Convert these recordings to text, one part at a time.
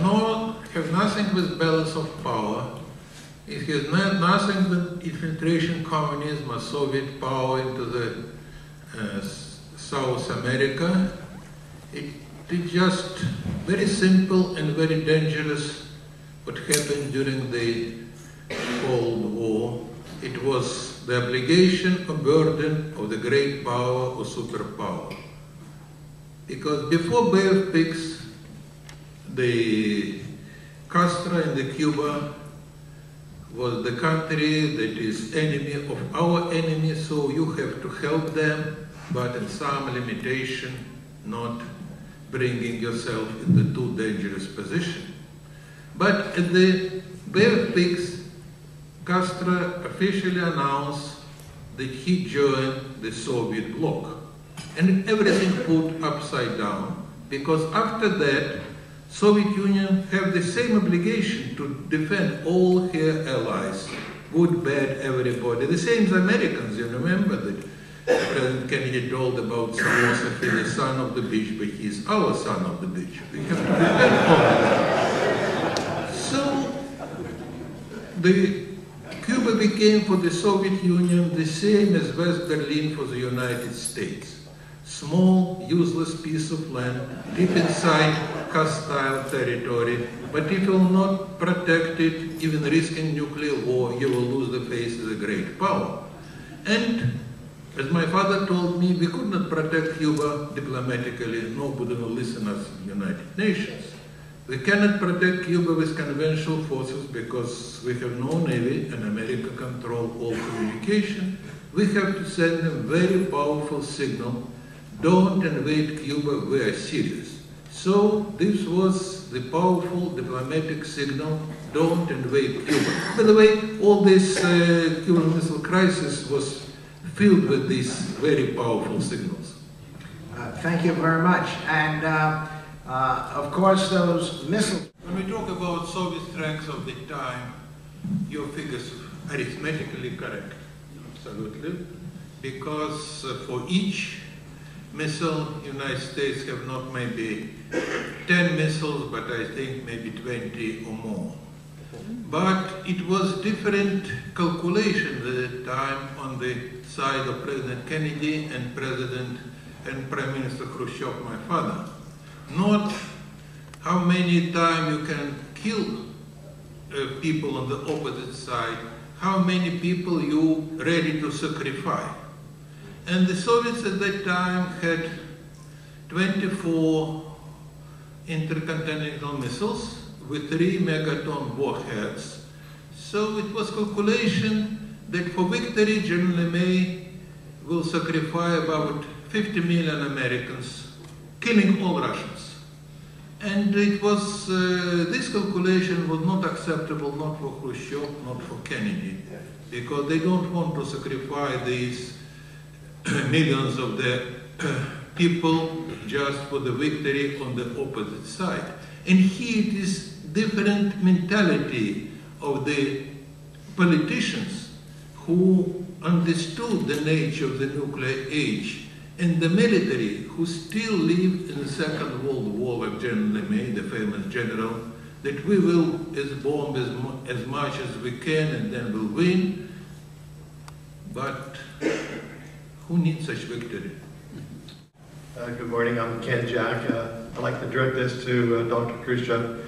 have nothing with balance of power. It has nothing with infiltration, communism, or Soviet power into the South America. It is just very simple and very dangerous what happened during the Cold War. It was the obligation or burden of the great power or superpower. Because before Bay of Pigs, the Castro and the Cuba was the country that is enemy of our enemy, so you have to help them, but in some limitation, not bringing yourself in the too dangerous position. But at the Bay of Pigs, Castro officially announced that he joined the Soviet bloc. And everything put upside down, because after that, Soviet Union have the same obligation to defend all her allies, good, bad, everybody. The same as Americans, you remember that President Kennedy told about philosophy, the son of the beach, but he's our son of the beach. We have to defend all. So, Cuba became for the Soviet Union the same as West Berlin for the United States. Small, useless piece of land, deep inside hostile territory, but if you will not protect it, even risking nuclear war, you will lose the face of the great power. And as my father told me, we could not protect Cuba diplomatically, nobody will listen us in the United Nations. We cannot protect Cuba with conventional forces because we have no navy and America control all communication. We have to send them very powerful signal. Don't invade Cuba, we are serious. So this was the powerful diplomatic signal, don't invade Cuba. By the way, all this Cuban Missile Crisis was filled with these very powerful signals. Thank you very much. And of course, those missiles. When we talk about Soviet strength of the time, your figures are arithmetically correct, absolutely, because for each missile, United States have not maybe 10 missiles, but I think maybe 20 or more. But it was different calculation at the time on the side of President Kennedy and Prime Minister Khrushchev, my father. Not how many times you can kill people on the opposite side, how many people you ready to sacrifice. And the Soviets at that time had 24 intercontinental missiles with 3 megaton warheads. So it was calculation that for victory, General May will sacrifice about 50 million Americans, killing all Russians. And it was, this calculation was not acceptable, not for Khrushchev, not for Kennedy, because they don't want to sacrifice these millions of the people just for the victory on the opposite side. And here it is different mentality of the politicians who understood the nature of the nuclear age, and the military who still lived in the Second World War, like General May, the famous general, that we will bomb as much as we can and then we'll win. But who needs such victory? Good morning, I'm Ken Jack. I'd like to direct this to Dr. Khrushchev.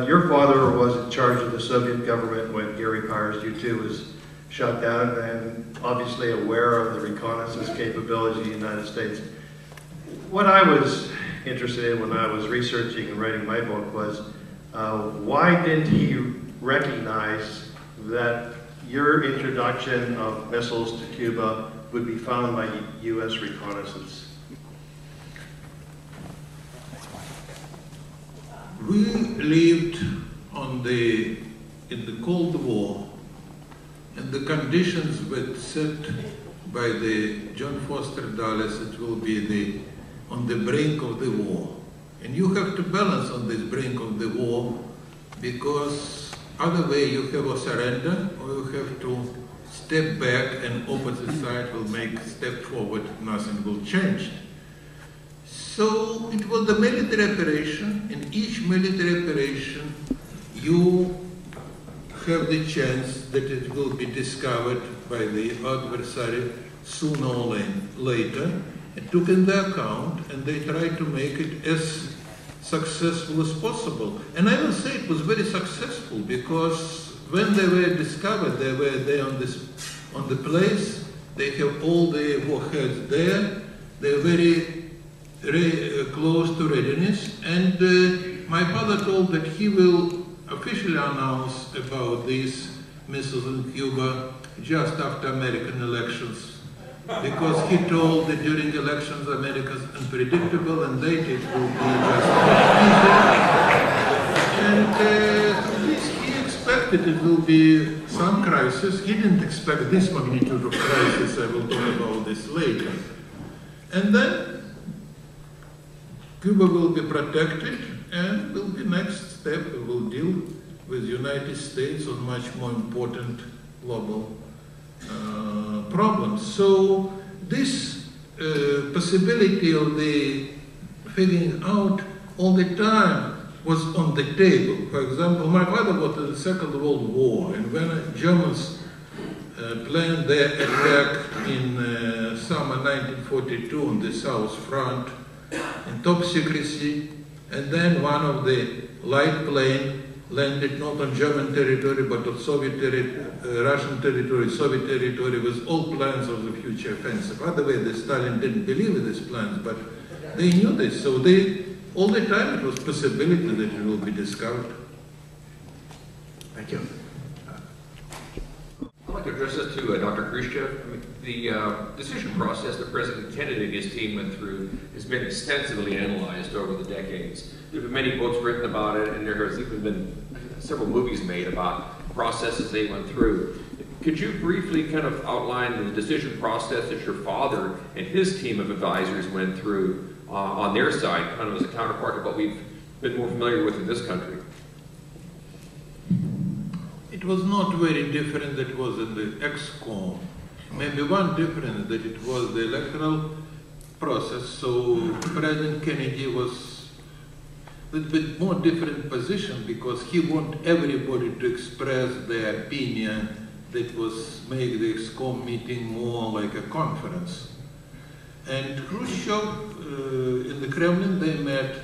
Your father was in charge of the Soviet government when Gary Powers U-2 was shot down, and obviously aware of the reconnaissance capabilities of the United States. What I was interested in when I was researching and writing my book was why didn't he recognize that your introduction of missiles to Cuba would be found by U.S. reconnaissance? We lived in the Cold War, and the conditions were set by the John Foster Dulles. It will be on the brink of the war. And you have to balance on this brink of the war, because other way you have a surrender, or you have to step back and opposite side will make step forward, nothing will change. So it was the military operation. In each military operation, you have the chance that it will be discovered by the adversary sooner or later, and took in the account, and they tried to make it as successful as possible. And I will say it was very successful, because when they were discovered, they were there on the place, they have all the warheads there, they were very close to readiness, and my father told that he will officially announce about these missiles in Cuba just after American elections. Because he told that during elections America is unpredictable and later it will be just easier. And he expected it will be some crisis. He didn't expect this magnitude of crisis. I will talk about this later. And then Cuba will be protected, and will be next step. We will deal with the United States on much more important global problems. So this possibility of the figuring out all the time was on the table. For example, my father was in the Second World War, and when the Germans planned their attack in summer 1942 on the South Front in top secrecy, and then one of the light plane landed not on German territory, but on Soviet Russian territory, Soviet territory, with all plans of the future offensive. By the way, Stalin didn't believe in these plans, but they knew this. So all the time it was possibility that it will be discovered. Thank you. I'd like to address this to Dr. Khrushchev. I mean, the decision process that President Kennedy and his team went through has been extensively analyzed over the decades. There have been many books written about it, and there has even been several movies made about processes they went through. Could you briefly kind of outline the decision process that your father and his team of advisors went through on their side, kind of as a counterpart to what we've been more familiar with in this country? It was not very different that it was in the ex-com. Maybe one difference that it was the electoral process, so President Kennedy was a little bit more different position, because he wanted everybody to express their opinion that was make the ex-com meeting more like a conference. And Khrushchev, in the Kremlin, they met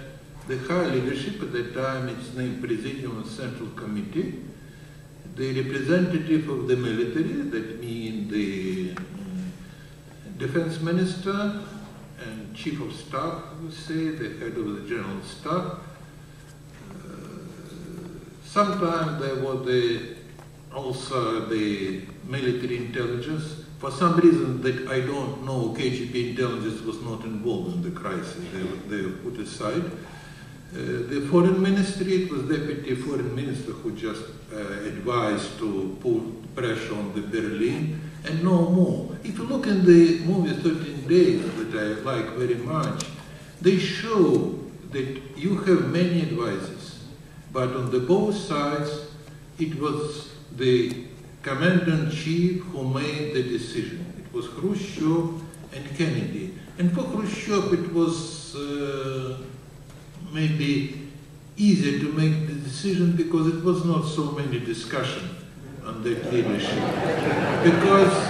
the high leadership at that time, it's named Presidium and Central Committee, the representative of the military, that means the defense minister and chief of staff, we say, the head of the general staff. Sometimes there was also the military intelligence. For some reason that I don't know, KGB intelligence was not involved in the crisis. They were put aside. The foreign ministry, it was deputy foreign minister who just advised to put pressure on the Berlin, and no more. If you look in the movie 13 Days, that I like very much, they show that you have many advisors, but on the both sides, it was the commander-in-chief who made the decision. It was Khrushchev and Kennedy. And for Khrushchev, it was maybe easier to make the decision, because it was not so many discussion on that leadership. Because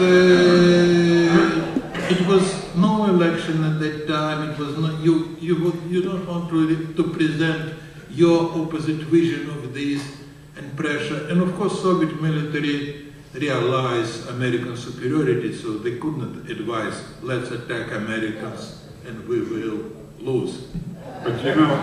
it was no election at that time. It was not, you don't want to present your opposite vision of this and pressure. And of course, Soviet military realized American superiority, so they could not advise, let's attack Americans and we will lose. But you know,